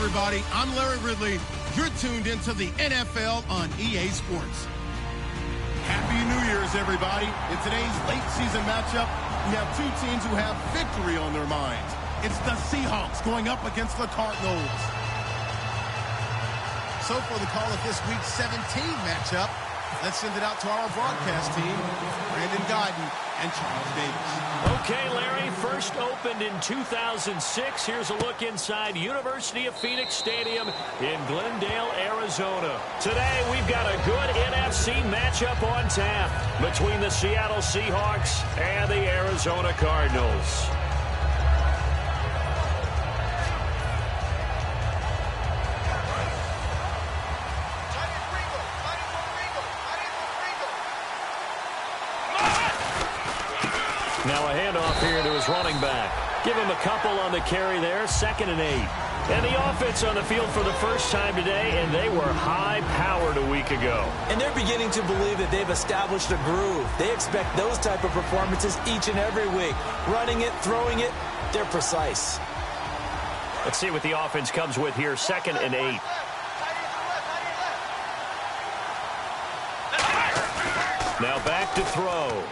everybody. I'm Larry Ridley. You're tuned into the NFL on EA Sports. Happy New Year's, everybody. In today's late season matchup, we have two teams who have victory on their minds. It's the Seahawks going up against the Cardinals. So for the call of this week's 17 matchup, let's send it out to our broadcast team, Brandon Guyton and Charles Davis. Okay, Larry, first opened in 2006. Here's a look inside University of Phoenix Stadium in Glendale, Arizona. Today, we've got a good NFC matchup on tap between the Seattle Seahawks and the Arizona Cardinals. Now a handoff here to his running back. Give him a couple on the carry there, 2nd and 8. And the offense on the field for the first time today, and they were high-powered a week ago. And they're beginning to believe that they've established a groove. They expect those type of performances each and every week. Running it, throwing it, they're precise. Let's see what the offense comes with here, 2nd and 8. Now back to throw.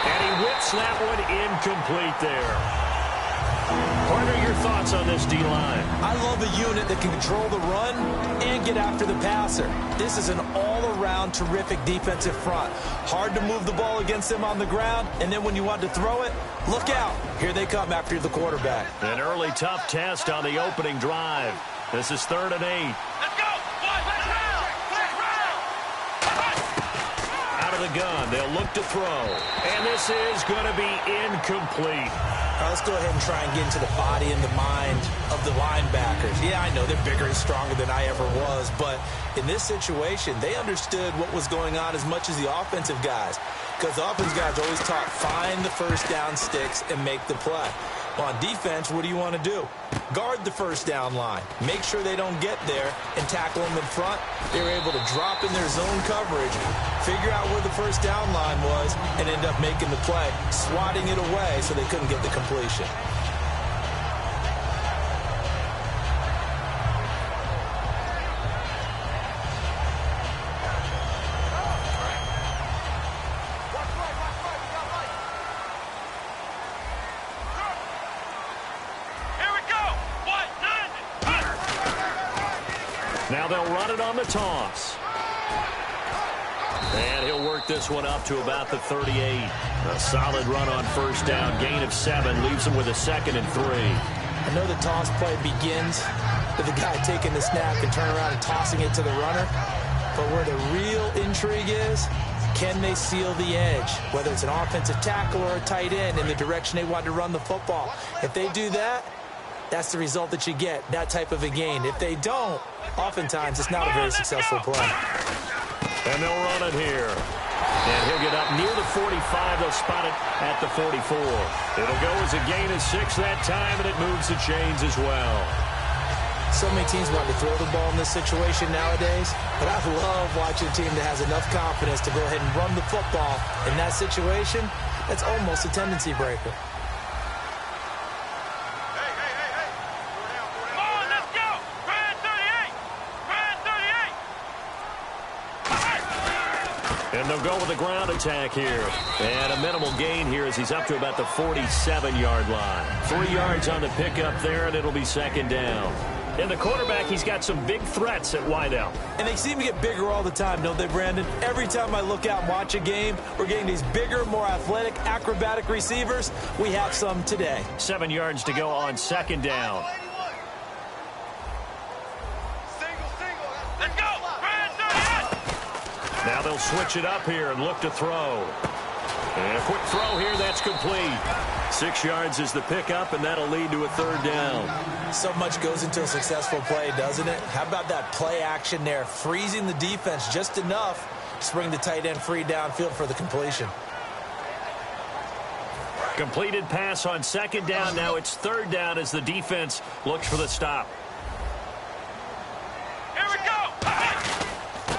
And he whips that one incomplete there. Partner, your thoughts on this D-line? I love a unit that can control the run and get after the passer. This is an all-around terrific defensive front. Hard to move the ball against them on the ground, and then when you want to throw it, look out. Here they come after the quarterback. An early tough test on the opening drive. This is 3rd and 8. The gun. They'll look to throw. And this is going to be incomplete. Let's go ahead and try and get into the body and the mind of the linebackers. Yeah, I know they're bigger and stronger than I ever was, but in this situation, they understood what was going on as much as the offensive guys. Because the offensive guys always taught, find the first down sticks and make the play. Well, on defense, what do you want to do? Guard the first down line. Make sure they don't get there and tackle them in front. They were able to drop in their zone coverage, figure out where the first down line was, and end up making the play, swatting it away so they couldn't get the completion. Now they'll run it on the toss. And he'll work this one up to about the 38. A solid run on first down. Gain of 7 leaves him with a 2nd and 3. I know the toss play begins with the guy taking the snap and turning around and tossing it to the runner. But where the real intrigue is, can they seal the edge? Whether it's an offensive tackle or a tight end in the direction they want to run the football. If they do that, that's the result that you get, that type of a gain. If they don't, oftentimes it's not a very successful play. And they'll run it here. And he'll get up near the 45. They'll spot it at the 44. It'll go as a gain of 6 that time, and it moves the chains as well. So many teams want to throw the ball in this situation nowadays, but I love watching a team that has enough confidence to go ahead and run the football. In that situation, that's almost a tendency breaker. And they'll go with a ground attack here. And a minimal gain here as he's up to about the 47-yard line. 3 yards on the pickup there, and it'll be 2nd down. And the quarterback, he's got some big threats at wideout. And they seem to get bigger all the time, don't they, Brandon? Every time I look out and watch a game, we're getting these bigger, more athletic, acrobatic receivers. We have some today. 7 yards to go on 2nd down. Now they'll switch it up here and look to throw. And a quick throw here, that's complete. 6 yards is the pickup, and that'll lead to a 3rd down. So much goes into a successful play, doesn't it? How about that play action there, freezing the defense just enough to bring the tight end free downfield for the completion. Completed pass on 2nd down. Now it's 3rd down as the defense looks for the stop.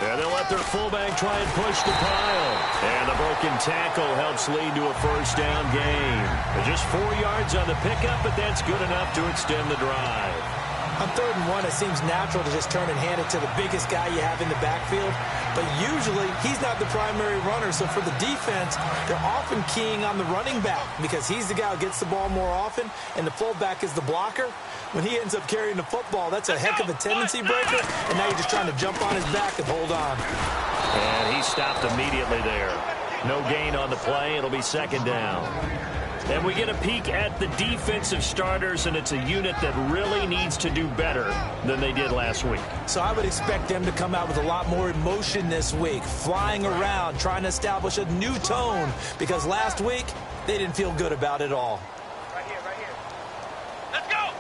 And they'll let their fullback try and push the pile. And the broken tackle helps lead to a 1st down gain. Just 4 yards on the pickup, but that's good enough to extend the drive. On 3rd and 1, it seems natural to just turn and hand it to the biggest guy you have in the backfield. But usually, he's not the primary runner. So for the defense, they're often keying on the running back because he's the guy who gets the ball more often, and the fullback is the blocker. When he ends up carrying the football, that's a heck of a tendency breaker, and now you're just trying to jump on his back and hold on. And he stopped immediately there. No gain on the play. It'll be 2nd down. And we get a peek at the defensive starters, and it's a unit that really needs to do better than they did last week. So I would expect them to come out with a lot more emotion this week, flying around, trying to establish a new tone, because last week they didn't feel good about it all. Right here. Let's go!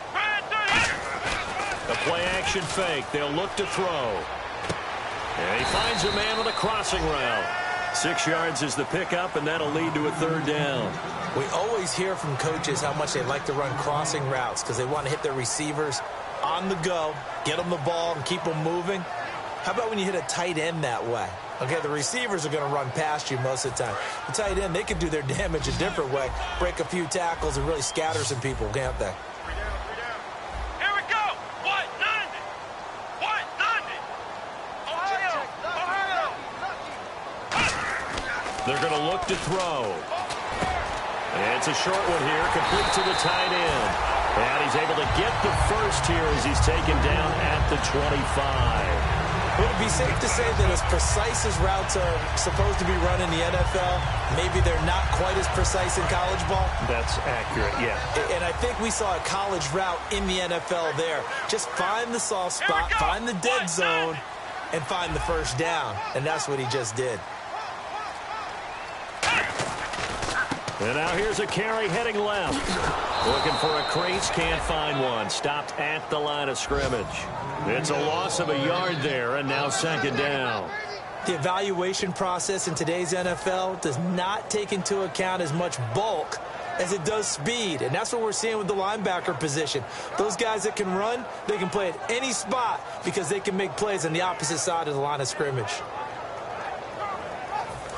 A play-action fake. They'll look to throw. And he finds a man on a crossing route. 6 yards is the pickup, and that'll lead to a 3rd down. We always hear from coaches how much they like to run crossing routes because they want to hit their receivers on the go, get them the ball, and keep them moving. How about when you hit a tight end that way? Okay, the receivers are going to run past you most of the time. The tight end, they can do their damage a different way, break a few tackles, and really scatter some people, can't they? Here we go! What? London! Ohio! They're going to look to throw. And it's a short one here, complete to the tight end. And he's able to get the first here as he's taken down at the 25. Would it be safe to say that as precise as routes are supposed to be run in the NFL, maybe they're not quite as precise in college ball? That's accurate, yeah. And I think we saw a college route in the NFL there. Just find the soft spot, find the dead zone, and find the first down. And that's what he just did. And now here's a carry heading left. Looking for a crease, can't find one. Stopped at the line of scrimmage. It's a loss of a yard there, and now 2nd down. The evaluation process in today's NFL does not take into account as much bulk as it does speed, and that's what we're seeing with the linebacker position. Those guys that can run, they can play at any spot because they can make plays on the opposite side of the line of scrimmage.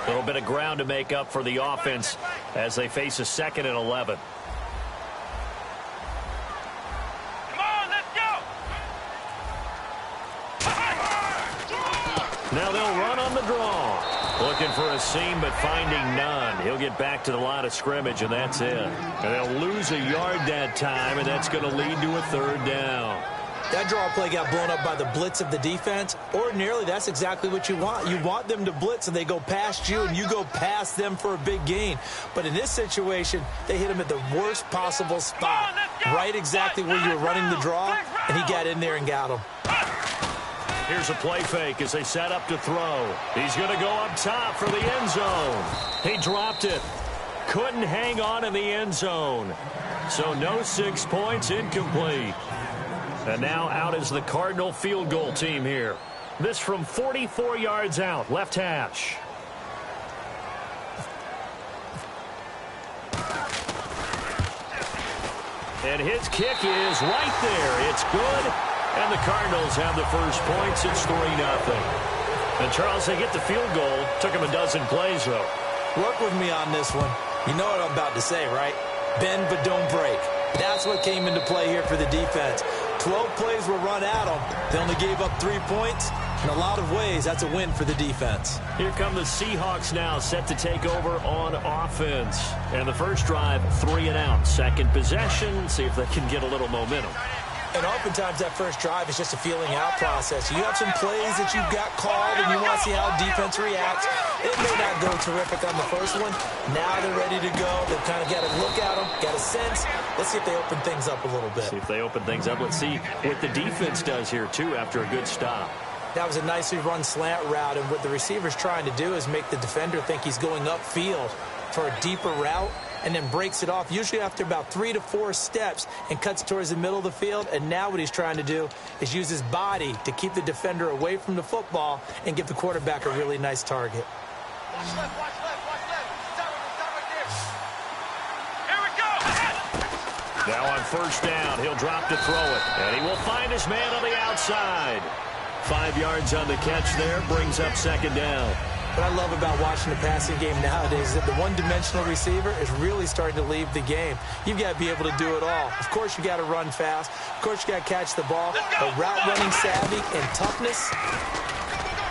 A little bit of ground to make up for the offense as they face a 2nd and 11. Come on, let's go! Now they'll run on the draw. Looking for a seam, but finding none. He'll get back to the line of scrimmage, and that's it. And they'll lose a yard that time, and that's going to lead to a 3rd down. That draw play got blown up by the blitz of the defense. Ordinarily, that's exactly what you want. You want them to blitz, and they go past you, and you go past them for a big gain. But in this situation, they hit him at the worst possible spot, right exactly where you were running the draw, and he got in there and got him. Here's a play fake as they set up to throw. He's going to go up top for the end zone. He dropped it. Couldn't hang on in the end zone. So no 6 points, incomplete. And now out is the Cardinal field goal team here. This from 44 yards out, left hash. And his kick is right there. It's good. And the Cardinals have the first points. It's 3-0. And Charles, they get the field goal. Took him a dozen plays, though. Work with me on this one. You know what I'm about to say, right? Bend but don't break. That's what came into play here for the defense. 12 plays were run at them. They only gave up 3 points. In a lot of ways, that's a win for the defense. Here come the Seahawks now, set to take over on offense. And the first drive, 3 and out. Second possession, see if they can get a little momentum. And oftentimes that first drive is just a feeling out process. You have some plays that you've got called and you want to see how defense reacts. It may not go terrific on the first one. Now they're ready to go. They've kind of got to look at them, got a sense. Let's see if they open things up a little bit. See if they open things up. Let's see what the defense does here, too, after a good stop. That was a nicely run slant route, and what the receiver's trying to do is make the defender think he's going upfield for a deeper route, and then breaks it off, usually after about 3 to 4 steps, and cuts towards the middle of the field. And now what he's trying to do is use his body to keep the defender away from the football and give the quarterback a really nice target. Watch left, watch left, watch left. Stop right there. Here we go. Now on first down, he'll drop to throw it. And he will find his man on the outside. 5 yards on the catch there, brings up second down. What I love about watching the passing game nowadays is that the one-dimensional receiver is really starting to leave the game. You've got to be able to do it all. Of course, you got to run fast. Of course, you got to catch the ball. But route running savvy and toughness,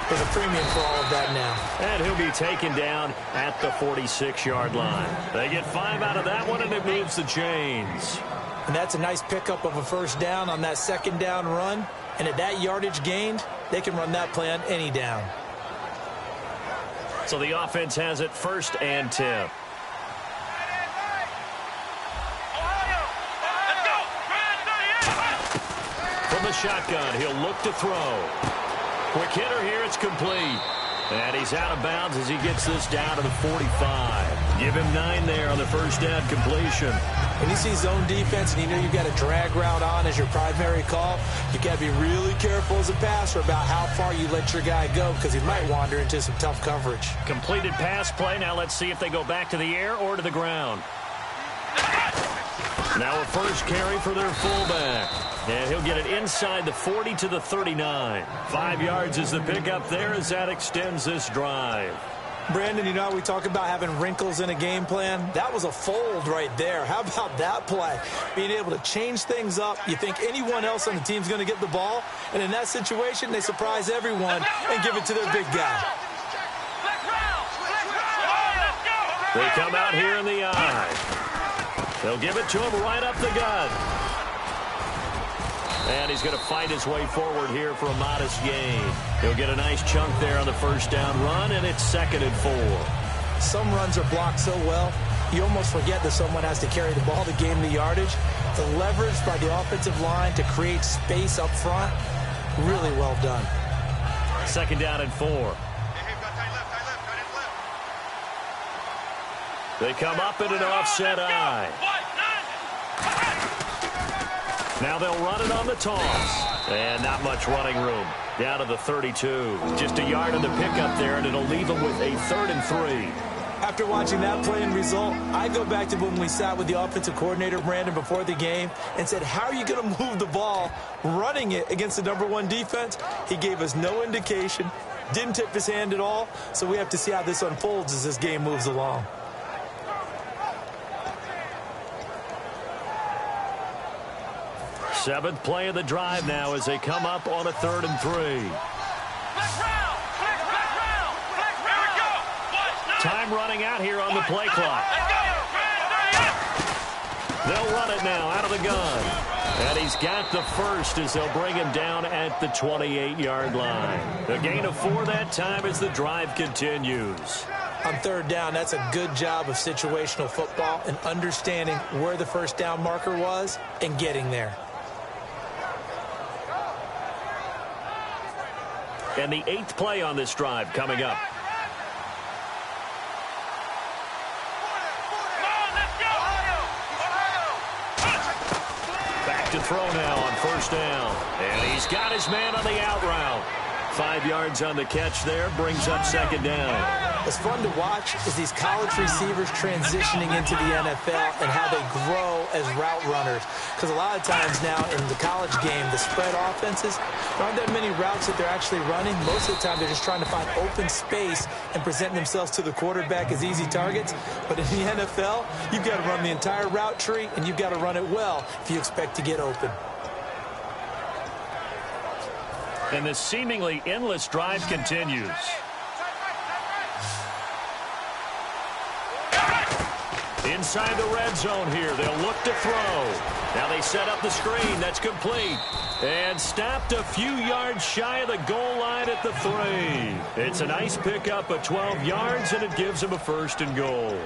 there's a premium for all of that now. And he'll be taken down at the 46-yard line. They get 5 out of that one, and it moves the chains. And that's a nice pickup of a first down on that second down run. And at that yardage gained, they can run that play on any down. So the offense has it 1st and 10. From the shotgun, he'll look to throw. Quick hitter here, it's complete. And he's out of bounds as he gets this down to the 45. Give him 9 there on the first down completion. When you see zone defense and you know you've got a drag route on as your primary call, you've got to be really careful as a passer about how far you let your guy go because he might wander into some tough coverage. Completed pass play. Now let's see if they go back to the air or to the ground. Now a first carry for their fullback. And he'll get it inside the 40 to the 39. 5 yards is the pickup there as that extends this drive. Brandon, you know, we talk about having wrinkles in a game plan. That was a fold right there. How about that play? Being able to change things up. You think anyone else on the team's going to get the ball, and in that situation, they surprise everyone and give it to their big guy. They come out here in the eye. They'll give it to him right up the gut. And he's going to fight his way forward here for a modest gain. He'll get a nice chunk there on the first down run, and it's 2nd and 4. Some runs are blocked so well, you almost forget that someone has to carry the ball to gain the yardage. The leverage by the offensive line to create space up front, really well done. 2nd down and 4. They come up in an offset eye. Now they'll run it on the toss. And not much running room. Down to the 32. Just a yard on the pickup there, and it'll leave them with a 3rd and 3. After watching that play and result, I go back to when we sat with the offensive coordinator, Brandon, before the game and said, how are you going to move the ball running it against the #1 defense? He gave us no indication, didn't tip his hand at all, so we have to see how this unfolds as this game moves along. Seventh play of the drive now as they come up on a 3rd and 3. Time running out here on the play clock. They'll run it now out of the gun. And he's got the first as they'll bring him down at the 28-yard line. A gain of 4 that time as the drive continues. On 3rd down, that's a good job of situational football and understanding where the first down marker was and getting there. And the 8th play on this drive coming up. Back to throw now on first down. And he's got his man on the out route. 5 yards on the catch there, brings up 2nd down. What's fun to watch is these college receivers transitioning into the NFL and how they grow as route runners. Because a lot of times now in the college game, the spread offenses, there aren't that many routes that they're actually running. Most of the time, they're just trying to find open space and present themselves to the quarterback as easy targets. But in the NFL, you've got to run the entire route tree, and you've got to run it well if you expect to get open. And the seemingly endless drive continues. Inside the red zone here. They'll look to throw. Now they set up the screen. That's complete. And stopped a few yards shy of the goal line at the 3. It's a nice pickup of 12 yards, and it gives them a 1st and goal.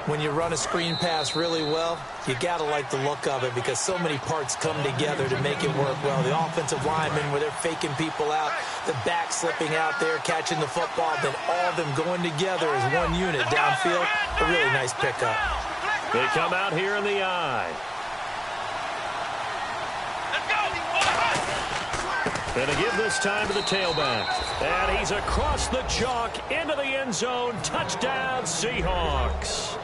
When you run a screen pass really well, you got to like the look of it because so many parts come together to make it work well. The offensive linemen, where they're faking people out, the back slipping out there, catching the football, then all of them going together as one unit downfield. A really nice pickup. They come out here in the eye. And to give this time to the tailback. And he's across the chalk into the end zone. Touchdown, Seahawks.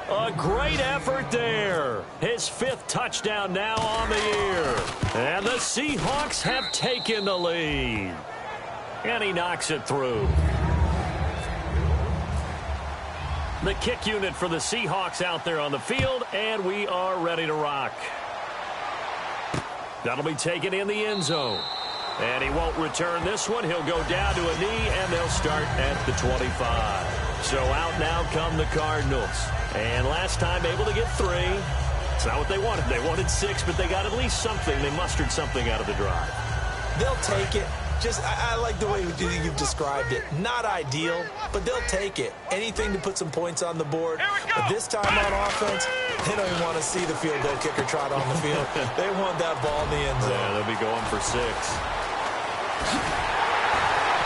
A great effort there. His 5th touchdown now on the year. And the Seahawks have taken the lead. And he knocks it through. The kick unit for the Seahawks out there on the field, and we are ready to rock. That'll be taken in the end zone. And he won't return this one. He'll go down to a knee, and they'll start at the 25. So out now come the Cardinals. And last time able to get 3. It's not what they wanted. They wanted 6, but they got at least something. They mustered something out of the drive. They'll take it. I like the way you've described it. Not ideal, but they'll take it. Anything to put some points on the board. But this time on offense, they don't even want to see the field goal kicker trot on the field. They want that ball in the end zone. Yeah, they'll be going for 6.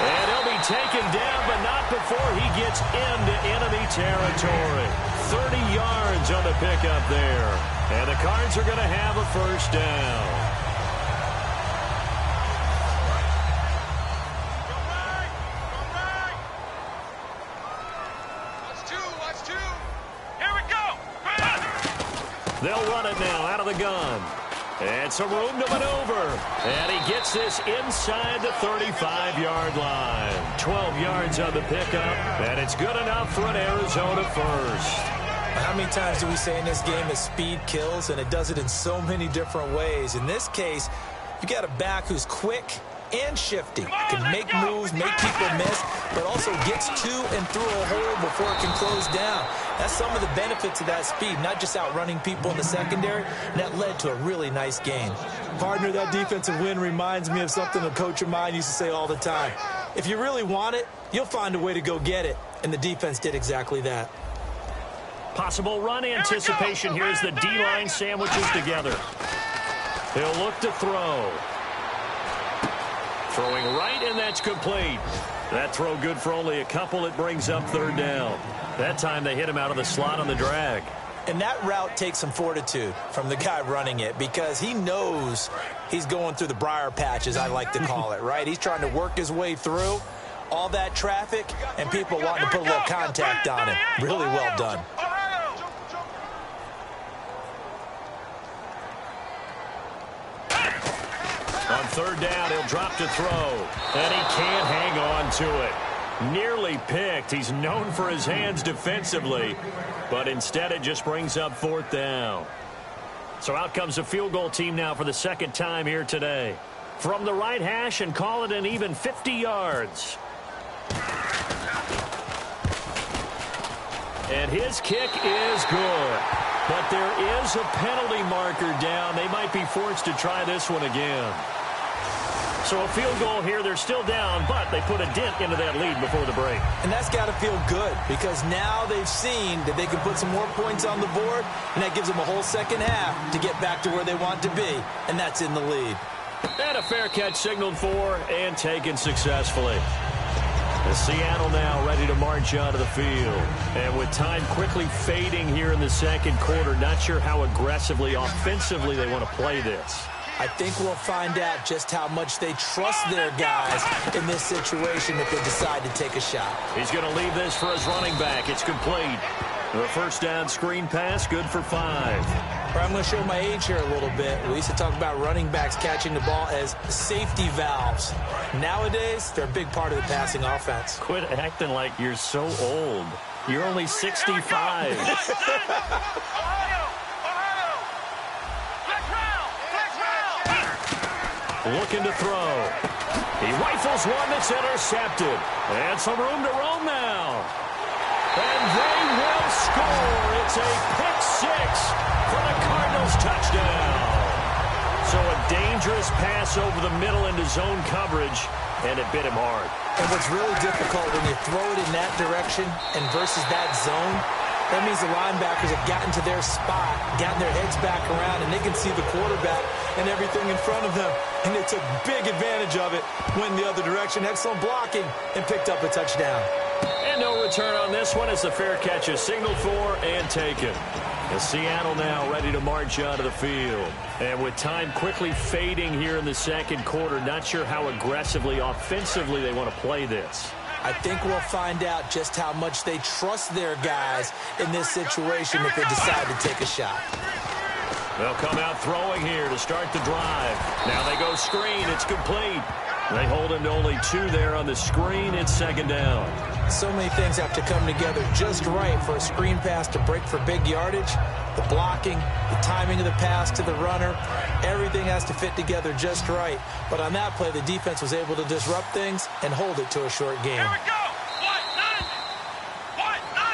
And he'll be taken down, but not before he gets into enemy territory. 30 yards on the pickup there. And the Cards are going to have a first down. They'll run it now out of the gun. And some room to maneuver. And he gets this inside the 35-yard line. 12 yards on the pickup. And it's good enough for an Arizona first. How many times do we say in this game that speed kills? And it does it in so many different ways. In this case, you got a back who's quick and shifty. Can make moves, make people miss, but also gets to and through a hole before it can close down. That's some of the benefits of that speed, not just outrunning people in the secondary. And that led to a really nice game. Partner, that defensive win reminds me of something a coach of mine used to say all the time. If you really want it, you'll find a way to go get it. And the defense did exactly that. Possible run anticipation here as the D-line sandwiches together. He'll look to throw. Throwing right, and that's complete. That throw good for only a couple. It brings up third down. That time they hit him out of the slot on the drag. And that route takes some fortitude from the guy running it because he knows he's going through the briar patch, as I like to call it, right? He's trying to work his way through all that traffic and people wanting to put a little contact on him. Really well done. On third down, he'll drop to throw. And he can't hang on to it. Nearly picked. He's known for his hands defensively. But instead, it just brings up fourth down. So out comes the field goal team now for the second time here today. From the right hash and call it an even 50 yards. And his kick is good. But there is a penalty marker down. They might be forced to try this one again. So a field goal here. They're still down, but they put a dent into that lead before the break. And that's got to feel good because now they've seen that they can put some more points on the board, and that gives them a whole second half to get back to where they want to be, and that's in the lead. And a fair catch signaled for and taken successfully. The Seattle now ready to march onto the field. And with time quickly fading here in the second quarter, not sure how aggressively, offensively they want to play this. I think we'll find out just how much they trust their guys in this situation if they decide to take a shot. He's going to leave this for his running back. It's complete. The first down screen pass, good for 5. I'm going to show my age here a little bit. We used to talk about running backs catching the ball as safety valves. Nowadays, they're a big part of the passing offense. Quit acting like you're so old. You're only 65. Looking to throw. He rifles one that's intercepted. And some room to roam now. And they will score. It's a pick 6 for the Cardinals touchdown. So a dangerous pass over the middle into zone coverage, and it bit him hard. And what's really difficult when you throw it in that direction and versus that zone, that means the linebackers have gotten to their spot, gotten their heads back around, and they can see the quarterback and everything in front of them. And they took big advantage of it, went the other direction, excellent blocking, and picked up a touchdown. And no return on this one as the fair catch is signaled for and taken. As Seattle now ready to march onto the field. And with time quickly fading here in the second quarter, not sure how aggressively, offensively they want to play this. I think we'll find out just how much they trust their guys in this situation if they decide to take a shot. They'll come out throwing here to start the drive. Now they go screen. It's complete. They hold him to only 2 there on the screen. It's second down. So many things have to come together just right for a screen pass to break for big yardage. The blocking, the timing of the pass to the runner, everything has to fit together just right. But on that play, the defense was able to disrupt things and hold it to a short game. Here we go.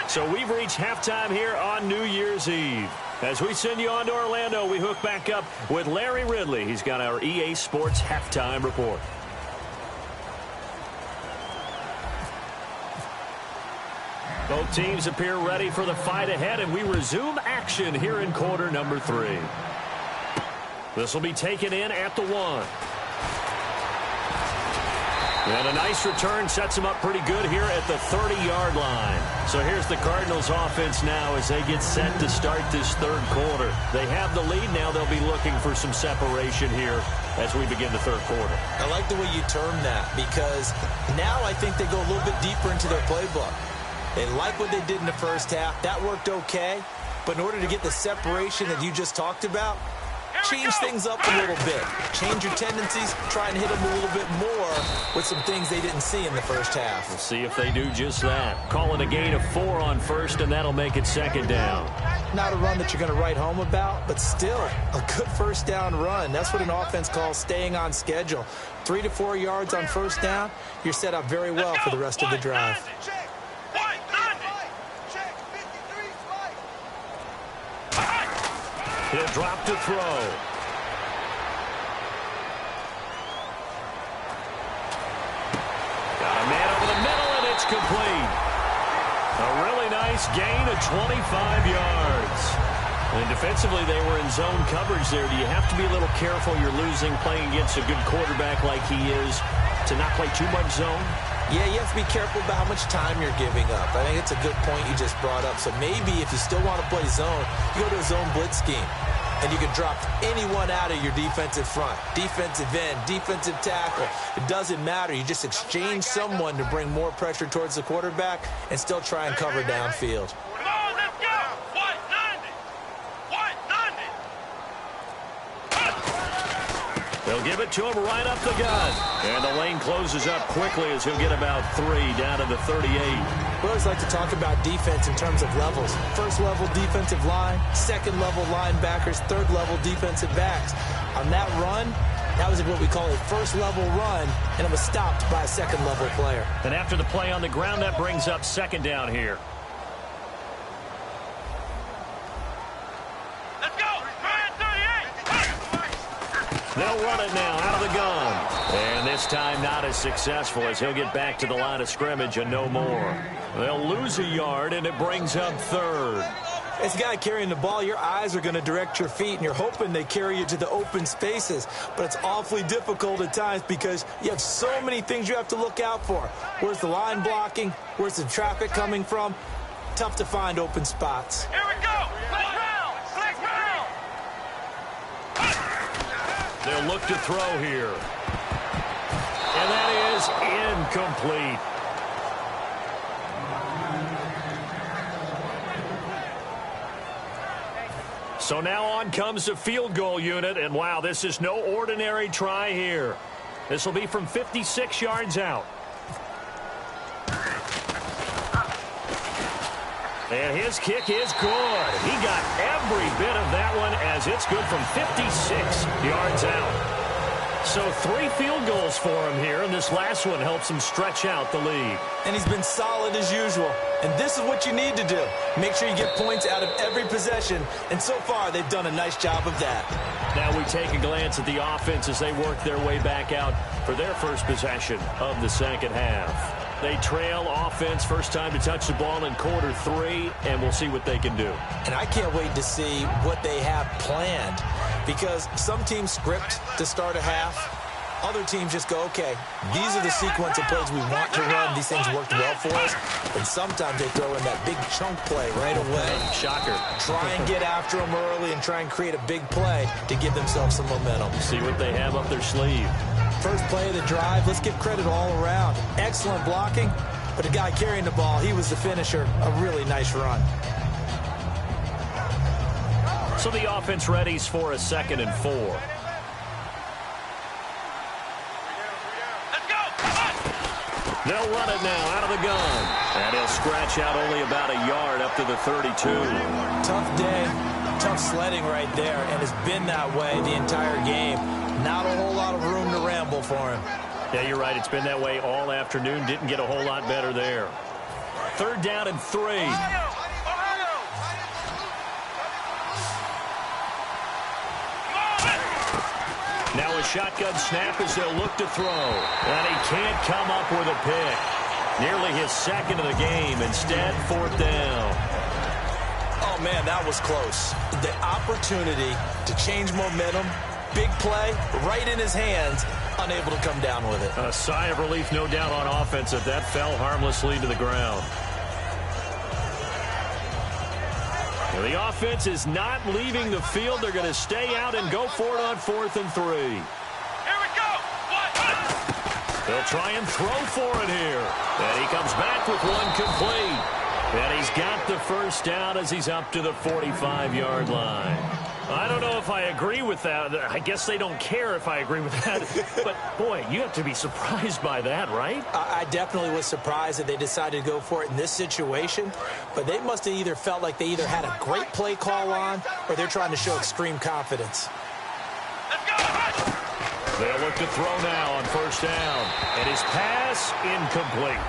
So we've reached halftime here on New Year's Eve. As we send you on to Orlando, we hook back up with Larry Ridley. He's got our EA Sports halftime report. Both teams appear ready for the fight ahead, and we resume action here in quarter number 3. This will be taken in at the 1. And a nice return sets him up pretty good here at the 30-yard line. So here's the Cardinals offense now as they get set to start this third quarter. They have the lead now. They'll be looking for some separation here as we begin the third quarter. I like the way you term that because now I think they go a little bit deeper into their playbook. They like what they did in the first half. That worked okay. But in order to get the separation that you just talked about, change things up a little bit. Change your tendencies. Try and hit them a little bit more with some things they didn't see in the first half. We'll see if they do just that. Call it a gain of 4 on first, and that'll make it second down. Not a run that you're going to write home about, but still a good first down run. That's what an offense calls staying on schedule. 3 to 4 yards on first down, you're set up very well for the rest of the drive. He'll drop to throw. Got a man over the middle, and it's complete. A really nice gain of 25 yards. And defensively, they were in zone coverage there. Do you have to be a little careful? You're losing playing against a good quarterback like he is to not play too much zone? Yeah, you have to be careful about how much time you're giving up. I think it's a good point you just brought up. So maybe if you still want to play zone, you go to a zone blitz scheme. And you can drop anyone out of your defensive front. Defensive end, defensive tackle. It doesn't matter. You just exchange someone to bring more pressure towards the quarterback and still try and cover downfield. Come on, let's go. 190. They'll give it to him right up the gut. And the lane closes up quickly as he'll get about 3 down to the 38. We always like to talk about defense in terms of levels. First level defensive line, second level linebackers, third level defensive backs. On that run, that was what we call a first level run, and it was stopped by a second level player. And after the play on the ground, that brings up second down here. Let's go. Try it, 38. They'll run it now out of the gun. And this time not as successful as he'll get back to the line of scrimmage and no more. They'll lose a yard, and it brings up third. As a guy carrying the ball, your eyes are going to direct your feet, and you're hoping they carry you to the open spaces. But it's awfully difficult at times because you have so many things you have to look out for. Where's the line blocking? Where's the traffic coming from? Tough to find open spots. Here we go. Click round. They'll look to throw here. And that is incomplete. So now on comes the field goal unit, and wow, this is no ordinary try here. This will be from 56 yards out. And his kick is good. He got every bit of that one as it's good from 56 yards out. So 3 field goals for him here, and this last one helps him stretch out the lead. And he's been solid as usual. And this is what you need to do. Make sure you get points out of every possession. And so far, they've done a nice job of that. Now we take a glance at the offense as they work their way back out for their first possession of the second half. They trail offense, first time to touch the ball in quarter 3, and we'll see what they can do. And I can't wait to see what they have planned, because some teams script to start a half. Other teams just go, okay, these are the sequence of plays we want to run. These things worked well for us. And sometimes they throw in that big chunk play right away. Shocker. Try and get after them early and try and create a big play to give themselves some momentum. See what they have up their sleeve. First play of the drive, let's give credit all around. Excellent blocking, but the guy carrying the ball, he was the finisher. A really nice run. So the offense readies for a 2nd and 4. They'll run it now out of the gun. And he'll scratch out only about a yard up to the 32. Tough day, tough sledding right there, and it's been that way the entire game. Not a whole lot of room to ramble for him. Yeah, you're right. It's been that way all afternoon. Didn't get a whole lot better there. 3rd down and 3. Now a shotgun snap as they'll look to throw. And he can't come up with a pick. Nearly his 2nd of the game. Instead, 4th down. Oh, man, that was close. The opportunity to change momentum, big play, right in his hands, unable to come down with it. A sigh of relief, no doubt, on offense if that fell harmlessly to the ground. Now, the offense is not leaving the field. They're going to stay out and go for it on 4th and 3. Here we go. They'll try and throw for it here. And he comes back with one complete. And he's got the 1st down as he's up to the 45-yard line. I don't know if I agree with that. I guess they don't care if I agree with that. But, boy, you have to be surprised by that, right? I definitely was surprised that they decided to go for it in this situation. But they must have either felt like they either had a great play call on or they're trying to show extreme confidence. Let's go. They'll look to throw now on 1st down. And his pass incomplete.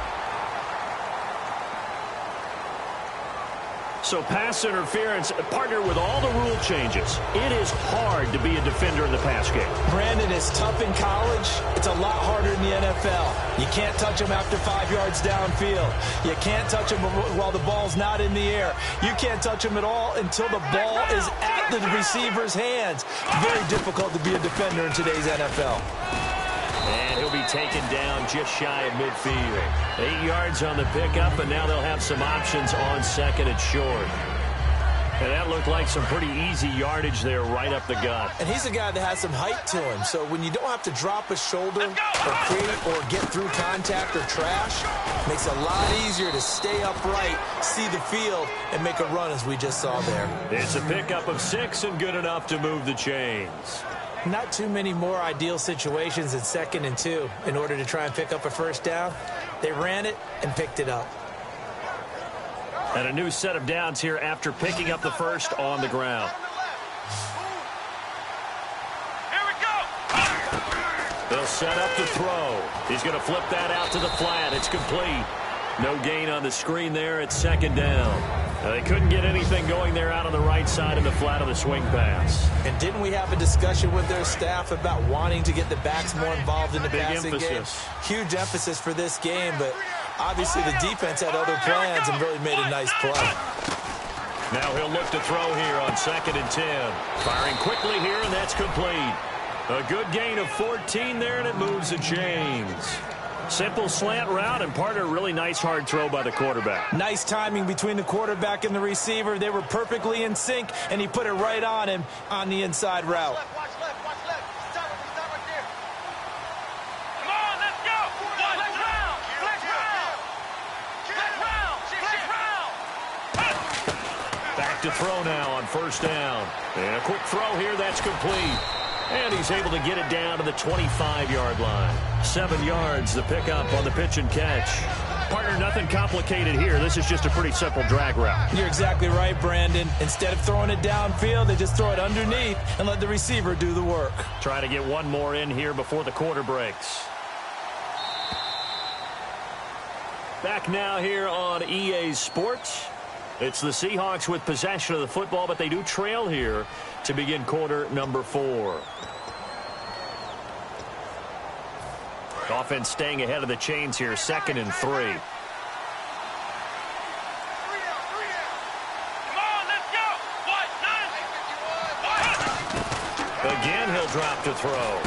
So pass interference, partner with all the rule changes. It is hard to be a defender in the pass game. Brandon, is tough in college. It's a lot harder in the NFL. You can't touch him after 5 yards downfield. You can't touch him while the ball's not in the air. You can't touch him at all until the ball is at the receiver's hands. Very difficult to be a defender in today's NFL. And he'll be taken down just shy of midfield. 8 yards on the pickup, and now they'll have some options on 2nd and short. And that looked like some pretty easy yardage there right up the gut. And he's a guy that has some height to him, so when you don't have to drop a shoulder or create or get through contact or trash, makes it a lot easier to stay upright, see the field, and make a run as we just saw there. It's a pickup of 6 and good enough to move the chains. Not too many more ideal situations in 2nd and 2 in order to try and pick up a 1st down. They ran it and picked it up. And a new set of downs here after picking up the 1st on the ground. Here we go. They'll set up to throw. He's going to flip that out to the flat. It's complete. No gain on the screen there. It's 2nd down. They couldn't get anything going there out on the right side of the flat of the swing pass. And didn't we have a discussion with their staff about wanting to get the backs more involved in the passing game? Huge emphasis for this game, but obviously the defense had other plans and really made a nice play. Now he'll look to throw here on 2nd and 10. Firing quickly here, and that's complete. A good gain of 14 there, and it moves the chains. Simple slant route, and partner, really nice hard throw by the quarterback. Nice timing between the quarterback and the receiver. They were perfectly in sync, and he put it right on him on the inside route. Watch left, watch left. Stop right there. Come on, let's go. Flex round. Back to throw now on 1st down. And a quick throw here, that's complete. And he's able to get it down to the 25-yard line. 7 yards, the pickup on the pitch and catch. Partner, nothing complicated here. This is just a pretty simple drag route. You're exactly right, Brandon. Instead of throwing it downfield, they just throw it underneath and let the receiver do the work. Try to get one more in here before the quarter breaks. Back now here on EA Sports. It's the Seahawks with possession of the football, but they do trail here to begin quarter number 4. Offense staying ahead of the chains here, 2nd and 3. Come on, let's go. Again, he'll drop to throw.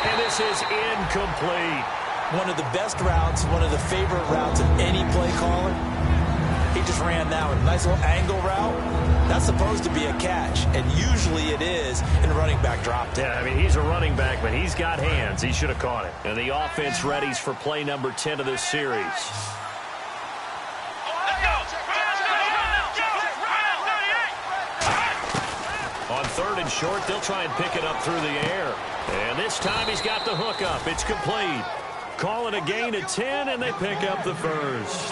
And this is incomplete. One of the best routes, one of the favorite routes of any play caller. He just ran that one. Nice little angle route. That's supposed to be a catch, and usually it is, and the running back dropped it. Yeah, I mean, he's a running back, but he's got hands. He should have caught it. And the offense readies for play number 10 of this series. On 3rd and short, they'll try and pick it up through the air. And this time he's got the hook up. It's complete. Call it a gain of 10, and they pick up the first.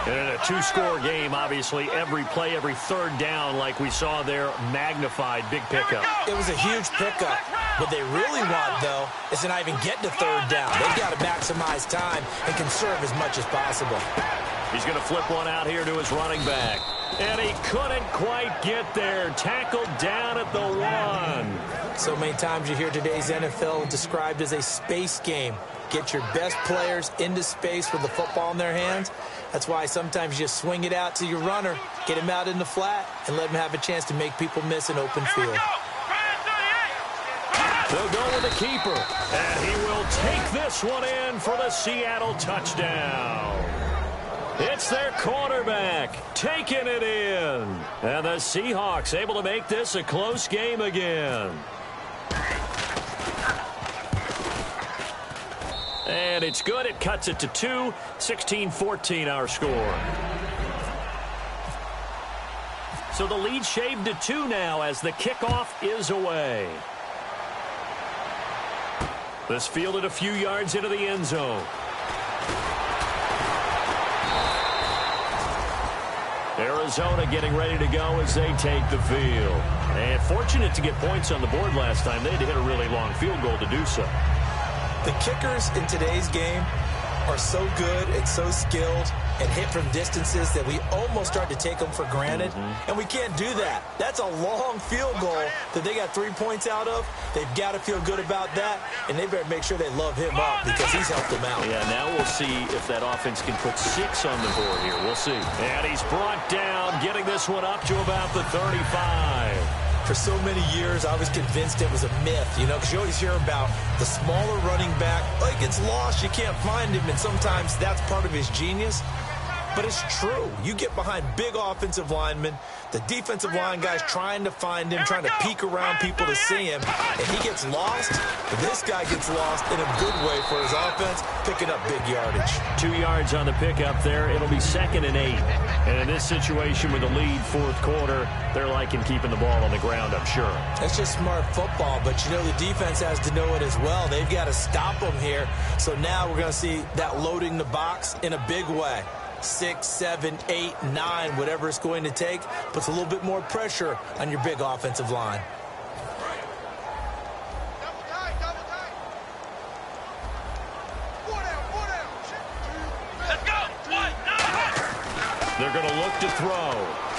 And in a two-score game, obviously, every play, every third down, like we saw there, magnified, big pickup. It was a huge pickup. What they really want, though, is to not even get to third down. They've got to maximize time and conserve as much as possible. He's going to flip one out here to his running back. And he couldn't quite get there. Tackled down at the 1. So many times you hear today's NFL described as a space game. Get your best players into space with the football in their hands. That's why sometimes you just swing it out to your runner, get him out in the flat, and let him have a chance to make people miss an open field. They'll go with the keeper, and he will take this one in for the Seattle touchdown. It's their quarterback taking it in. And the Seahawks able to make this a close game again. And it's good. It cuts it to 2. 16-14 our score. So the lead shaved to 2 now as the kickoff is away. This fielded a few yards into the end zone. Arizona getting ready to go as they take the field. And fortunate to get points on the board last time. They had to hit a really long field goal to do so. The kickers in today's game are so good and so skilled and hit from distances that we almost start to take them for granted. And we can't do that. That's a long field goal that they got 3 points out of. They've got to feel good about that, and they better make sure they love him up because he's helped them out. Yeah, now we'll see if that offense can put 6 on the board here. We'll see. And he's brought down, getting this one up to about the 35. For so many years, I was convinced it was a myth, you know, because you always hear about the smaller running back. Oh, he gets lost, you can't find him, and sometimes that's part of his genius. But it's true. You get behind big offensive linemen, the defensive line guys trying to find him, trying to peek around people to see him, and he gets lost. But this guy gets lost in a good way for his offense, picking up big yardage. 2 yards on the pickup there. It'll be 2nd and 8. And in this situation with the lead fourth quarter, they're liking keeping the ball on the ground, I'm sure. That's just smart football, but you know the defense has to know it as well. They've got to stop them here. So now we're going to see that loading the box in a big way. 6, 7, 8, 9, whatever it's going to take, puts a little bit more pressure on your big offensive line. They're going to look to throw.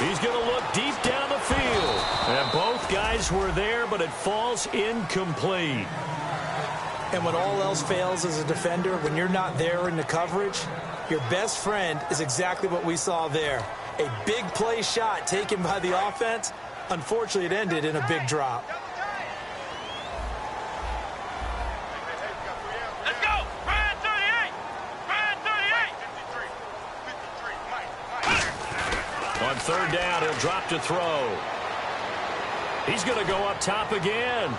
He's going to look deep down the field. And both guys were there, but it falls incomplete. And when all else fails as a defender, when you're not there in the coverage, your best friend is exactly what we saw there. A big play shot taken by the offense. Unfortunately, it ended in a big drop. Let's go! Brian 38! Brian 38! On third down, he'll drop to throw. He's going to go up top again.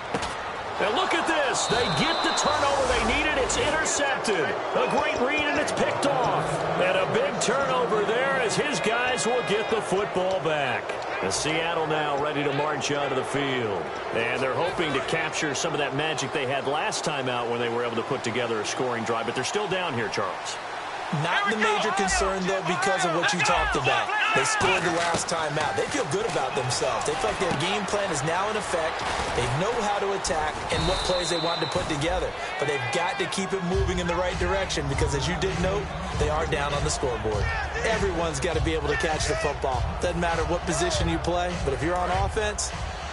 And look at this. They get the turnover they needed. It's intercepted. A great read, and it's picked off. And a big turnover there as his guys will get the football back. And Seattle now ready to march out of the field. And they're hoping to capture some of that magic they had last time out when they were able to put together a scoring drive. But they're still down here, Charles. Not the major concern, though, because of what you talked about. They scored the last time out. They feel good about themselves. They feel like their game plan is now in effect. They know how to attack and what plays they want to put together. But they've got to keep it moving in the right direction because, as you did note, they are down on the scoreboard. Everyone's got to be able to catch the football. Doesn't matter what position you play, but if you're on offense,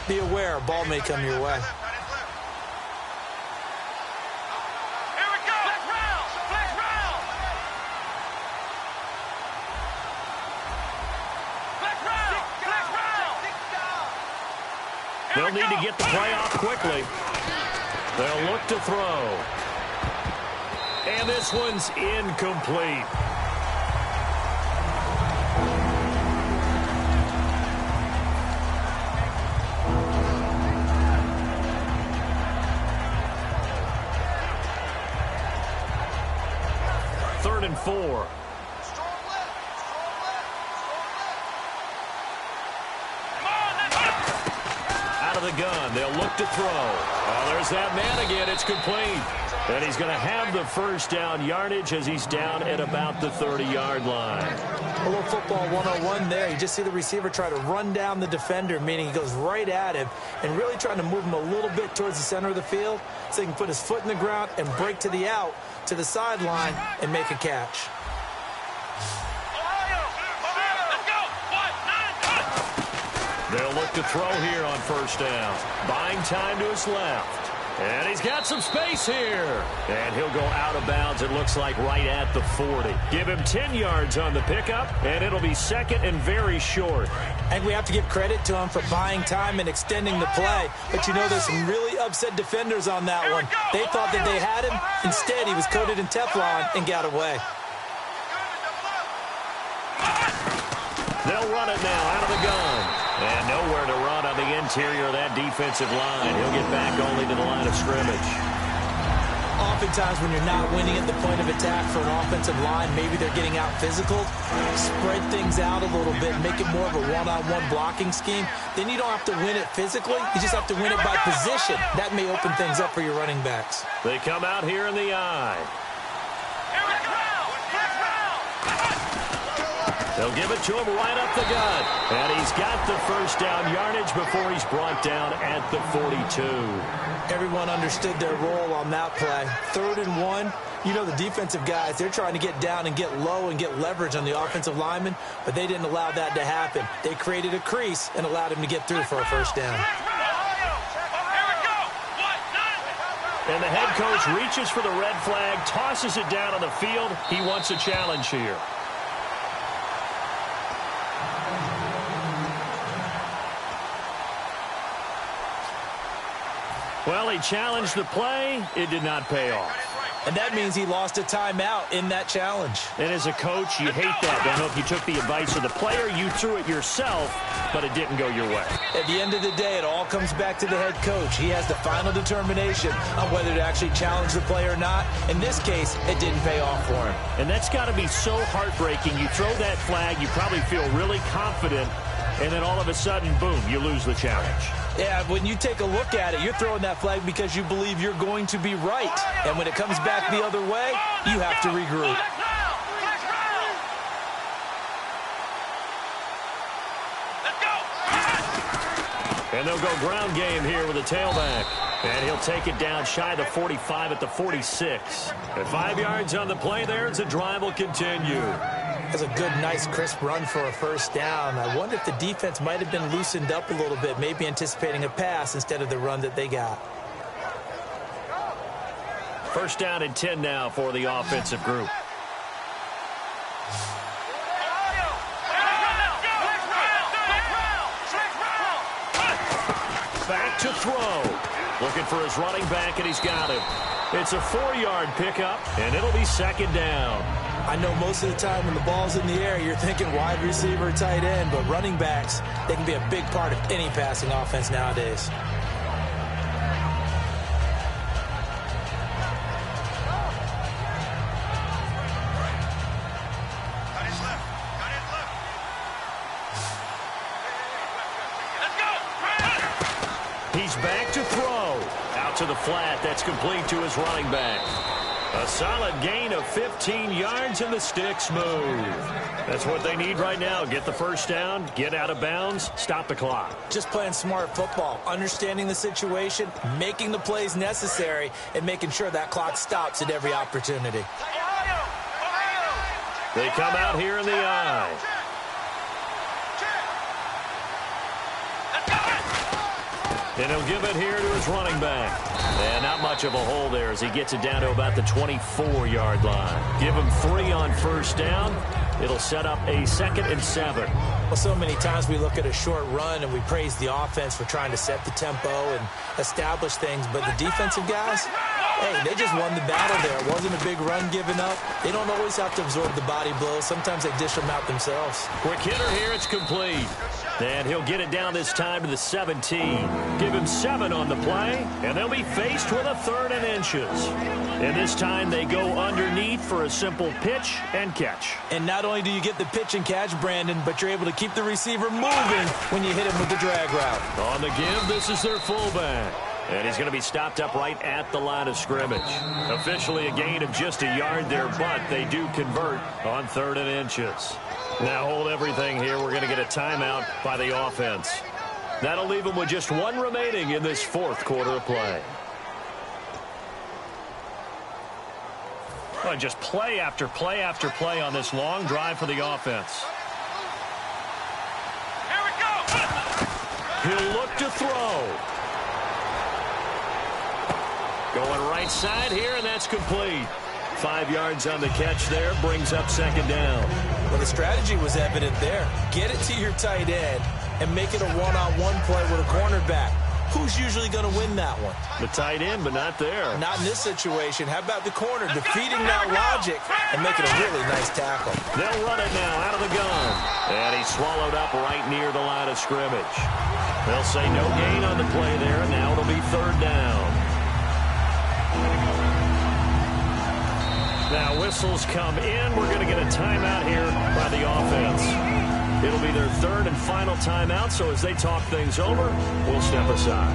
be aware a ball may come your way. They'll need to get the play off quickly. They'll look to throw. And this one's incomplete. Third and 4. The gun. They'll look to throw. Oh, there's that man again. It's complete. And he's going to have the first down yardage as he's down at about the 30-yard line. A little football 101 there. You just see the receiver try to run down the defender, meaning he goes right at him and really trying to move him a little bit towards the center of the field so he can put his foot in the ground and break to the out, to the sideline, and make a catch. They'll look to throw here on first down. Buying time to his left. And he's got some space here. And he'll go out of bounds, it looks like, right at the 40. Give him 10 yards on the pickup, and it'll be second and very short. And we have to give credit to him for buying time and extending the play. But, you know, there's some really upset defenders on that one. They thought that they had him. Instead, he was coated in Teflon and got away. They'll run it now out of the gun. And nowhere to run on the interior of that defensive line. He'll get back only to the line of scrimmage. Oftentimes when you're not winning at the point of attack for an offensive line, maybe they're getting out physical, spread things out a little bit, make it more of a one-on-one blocking scheme. Then you don't have to win it physically. You just have to win it by position. That may open things up for your running backs. They come out here in the eye. They'll give it to him right up the gut. And he's got the first down yardage before he's brought down at the 42. Everyone understood their role on that play. 3rd and 1. You know the defensive guys, they're trying to get down and get low and get leverage on the offensive lineman, but they didn't allow that to happen. They created a crease and allowed him to get through for a first down. And the head coach reaches for the red flag, tosses it down on the field. He wants a challenge here. Well, he challenged the play. It did not pay off. And that means he lost a timeout in that challenge. And as a coach, you hate that. Don't know if you took the advice of the player, you threw it yourself, but it didn't go your way. At the end of the day, it all comes back to the head coach. He has the final determination on whether to actually challenge the play or not. In this case, it didn't pay off for him. And that's got to be so heartbreaking. You throw that flag, you probably feel really confident, and then all of a sudden, boom, you lose the challenge. Yeah, when you take a look at it, you're throwing that flag because you believe you're going to be right. And when it comes back the other way, you have to regroup. And they'll go ground game here with a tailback. And he'll take it down shy of the 45 at the 46. At 5 yards on the play there, the drive will continue. That's a good, nice, crisp run for a first down. I wonder if the defense might have been loosened up a little bit, maybe anticipating a pass instead of the run that they got. First down and 10 now for the offensive group. Back to throw. Looking for his running back, and he's got him. It's a 4-yard pickup, and it'll be second down. I know most of the time when the ball's in the air, you're thinking wide receiver, tight end, but running backs, they can be a big part of any passing offense nowadays. He's back to throw. Out to the flat. That's complete to his running back. A solid gain of 15 yards, and the sticks move. That's what they need right now. Get the first down, get out of bounds, stop the clock. Just playing smart football, understanding the situation, making the plays necessary, and making sure that clock stops at every opportunity. They come out here in the eye. And he'll give it here to his running back. And not much of a hole there as he gets it down to about the 24-yard line. Give him 3 on first down. It'll set up a 2nd and 7. Well, so many times we look at a short run and we praise the offense for trying to set the tempo and establish things. But the defensive guys, hey, they just won the battle there. It wasn't a big run given up. They don't always have to absorb the body blows. Sometimes they dish them out themselves. Quick hitter here. It's complete. And he'll get it down this time to the 17. Give him 7 on the play, and they'll be faced with a 3rd and inches. And this time they go underneath for a simple pitch and catch. And not only do you get the pitch and catch, Brandon, but you're able to keep the receiver moving when you hit him with the drag route. On the give, this is their fullback. And he's going to be stopped up right at the line of scrimmage. Officially a gain of just a yard there, but they do convert on 3rd and inches. Now hold everything here. We're going to get a timeout by the offense. That'll leave them with just 1 remaining in this 4th quarter of play. Well, just play after play after play on this long drive for the offense. Here we go. He'll look to throw. Going right side here, and that's complete. 5 yards on the catch there, brings up 2nd down. Well, the strategy was evident there. Get it to your tight end and make it a one-on-one play with a cornerback. Who's usually going to win that one? The tight end, but not there. Not in this situation. How about the corner defeating that logic and making a really nice tackle? They'll run it now out of the gun. And he's swallowed up right near the line of scrimmage. They'll say no gain on the play there, and now it'll be 3rd down. Now whistles come in. We're going to get a timeout here by the offense. It'll be their 3rd and final timeout, so as they talk things over, we'll step aside.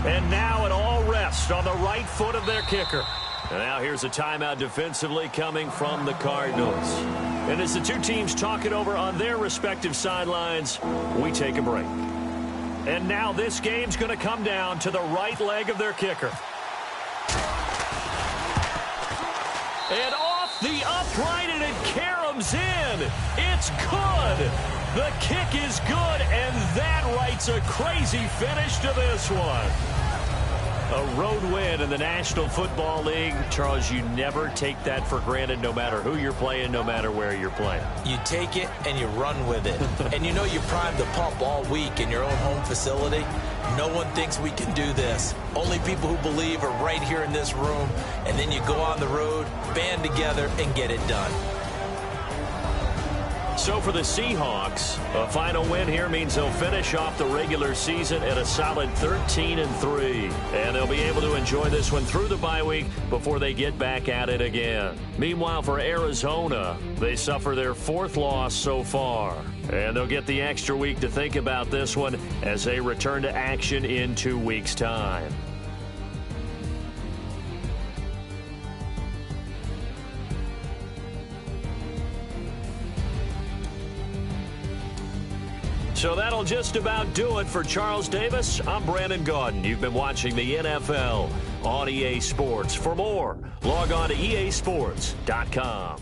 And now it all rests on the right foot of their kicker. And now here's a timeout defensively coming from the Cardinals. And as the two teams talk it over on their respective sidelines, we take a break. And now this game's going to come down to the right leg of their kicker. And off the upright, and it caroms in. It's good. The kick is good, and that writes a crazy finish to this one. A road win in the National Football League. Charles, you never take that for granted, no matter who you're playing, no matter where you're playing. You take it and you run with it. And you know you primed the pump all week in your own home facility. No one thinks we can do this. Only people who believe are right here in this room. And then you go on the road, band together, and get it done. So for the Seahawks, a final win here means they'll finish off the regular season at a solid 13-3. And they'll be able to enjoy this one through the bye week before they get back at it again. Meanwhile, for Arizona, they suffer their 4th loss so far. And they'll get the extra week to think about this one as they return to action in 2 weeks' time. So that'll just about do it for Charles Davis. I'm Brandon Gaudin. You've been watching the NFL on EA Sports. For more, log on to easports.com.